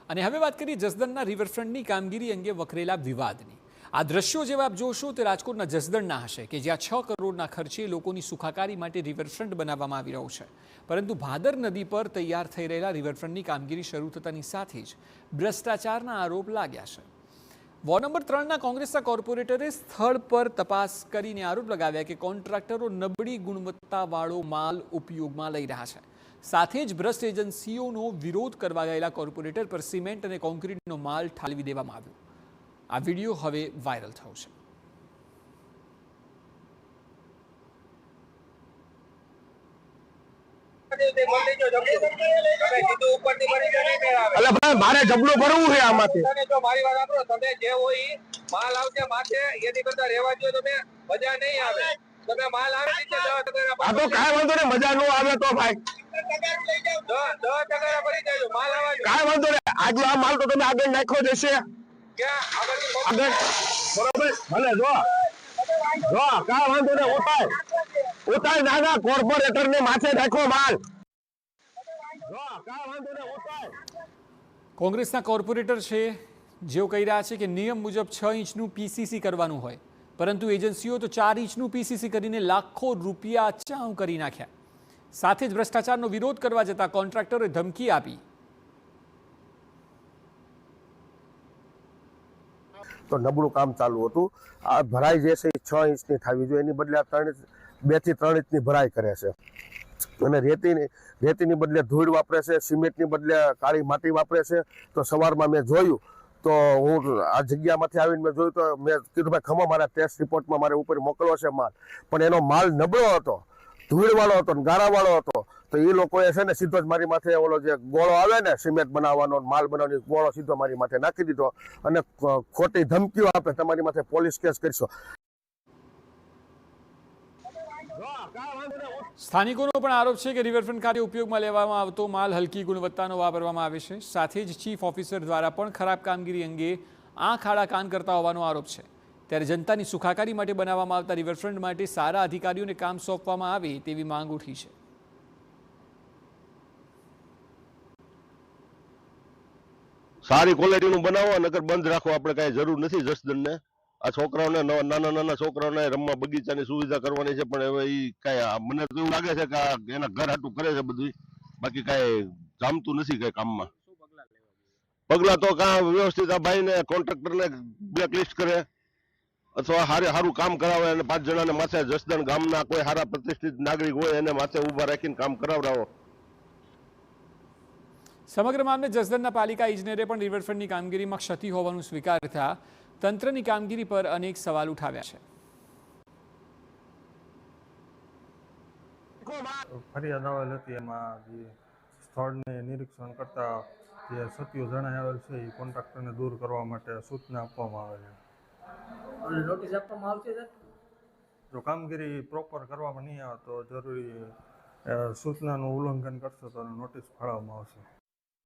અને હવે વાત કરીએ જસદણના રિવરફ્રન્ટની કામગીરી અંગે વકરેલા વિવાદની। આ દ્રશ્યો જેવા આપ જોશો તે રાજકોટના જસદણના હશે કે જ્યાં 6 કરોડના ખર્ચે લોકોની સુખાકારી માટે રિવરફ્રન્ટ બનાવવામાં આવી રહ્યું છે, પરંતુ ભાદર નદી પર તૈયાર થઈ રહેલા રિવરફ્રન્ટની કામગીરી શરૂ થતાની સાથે જ ભ્રષ્ટાચારના આરોપ લાગ્યા છે। વોર્ડ નંબર 3ના કોંગ્રેસના કોર્પોરેટરે સ્થળ પર તપાસ કરીને આરોપ લગાવ્યા કે કોન્ટ્રાક્ટરો નબળી ગુણવત્તાવાળો માલ ઉપયોગમાં લઈ રહ્યા છે। સાથે જ ભ્રષ્ટ એજન્સીઓનો વિરોધ કરવા ગયેલા કોર્પોરેટર પર સિમેન્ટ અને કોન્ક્રીટનો માલ ઠાલવી દેવામાં આવ્યો। આ વિડીયો હવે વાયરલ થયો છે। મારે જબલું ભરવું છે આમાંથી જો મારી વાત સાંભળો, તમે જે હોય માલ આવશે માથે એની કરતા રહેવા દો, તમે મજા નહીં આવે। તમે માલ આવે નીચે 10% આ તો કાંઈ વાંધો નહીં, મજા ન આવે તો ભાઈ 10% ભરી દેજો, માલ આવવા દો, કાંઈ વાંધો નહીં। આજે આ માલ તો તમે આગળ નાખ્યો જશે ક્યાં આગળ બરોબર, ભલે જો કાંઈ વાંધો નહીં, ઉતાય નાના કોર્પોરેટર ને માથે નાખ્યો માલ, કાંઈ વાંધો નહીં ઉતાય। કોંગ્રેસના કોર્પોરેટર છે જેઓ કહી રહ્યા છે કે નિયમ મુજબ 6 ઇંચનું પીસીસી કરવાનું હોય, પરંતુ એજન્સીઓ તો 4 ઇંચનું પીસીસી કરીને લાખો રૂપિયા ચાઉ કરી નાખ્યા। સાથે જ ભ્રષ્ટાચારનો વિરોધ કરવા જતા કોન્ટ્રાક્ટરોએ ધમકી આપી તો નબળું કામ ચાલુ હતું। આ ભરાઈ જે છે 6 ઇંચની થવી જોઈએ, એની બદલે 2 થી 3 ઇંચની ભરાઈ કરે છે અને રેતીની બદલે ધૂળ વાપરે છે, સિમેન્ટની બદલે કાળી માટી વાપરે છે। તો સવારમાં મેં જોયું તો હું આ જગ્યામાંથી આવીને મેં જોયું તો મેં કીધું ભાઈ ખમો મારા ટેસ્ટ રિપોર્ટમાં મારે ઉપર મોકલવો છે માલ, પણ એનો માલ નબળો હતો, ધૂળવાળો હતો, ગારાવાળો હતો। તો એ લોકોએ છે ને સીધો જ મારી માથે ઓલો જે ગોળો આવે ને સિમેન્ટ બનાવવાનો માલ બનાવવાનો ગોળો સીધો મારી માથે નાખી દીધો અને ખોટી ધમકીઓ આપે, તમારી માથે પોલીસ કેસ કરશો। સ્થાનિકોનો પણ આરોપ છે કે રિવરફ્રન્ટ ખાતે ઉપયોગમાં લેવામાં આવતો માલ હલકી ગુણવત્તાનો વાપરવામાં આવે છે। સાથે જ ચીફ ઓફિસર દ્વારા પણ ખરાબ કામગીરી અંગે આંખ આડા કાન કરતા હોવાનો આરોપ છે। ત્યારે જનતાની સુખાકારી માટે બનાવવામાં આવતા રિવરફ્રન્ટ માટે સારા અધિકારીઓને કામ સોંપવામાં આવે તેવી માંગ ઉઠી છે। સારી ક્વોલિટીનું બનાવો, નકર બંધ રાખો, આપણે કાંઈ જરૂર નથી જસદણને। આ છોકરાઓને નાના છોકરાઓને રમવા બગીચાની સુવિધા કરવાની છે, પણ હવે એ કાંઈ મને તો એવું લાગે છે કે એના ઘર હાટું કરે છે બધું, બાકી કાંઈ જામતું નથી કાંઈ કામમાં। પગલા તો કાં વ્યવસ્થિત આ ભાઈને કોન્ટ્રાક્ટરને બ્લેકલિસ્ટ કરે અથવા સારું કામ કરાવે અને 5 જણાને માથે જસદણ ગામના કોઈ સારા પ્રતિષ્ઠિત નાગરિક હોય એને માથે ઊભા રાખીને કામ કરાવડાવો। સમગ્ર મામલે જસદણના પાલિકા ઇજનેરે પણ રિવરફ્રન્ટની કામગીરીમાં ક્ષતિ હોવાનું સ્વીકારતા તંત્રની કામગીરી પર અનેક સવાલ ઉઠાવ્યા છે। ફરિયાદ આવેલ હતી, એમાં જે સ્થળને નિરીક્ષણ કરતા જે સત્યો જણાઈ આવેલ છે એ કોન્ટ્રાક્ટરને દૂર કરવા માટે સૂચના આપવામાં આવે છે। નોટિસ આપવામાં આવશે સર? જો કામગીરી પ્રોપર કરવામાં નહીં આવે તો જરૂરી સૂચનાનું ઉલ્લંઘન કરશો તો નોટિસ ફાળવવામાં આવશે।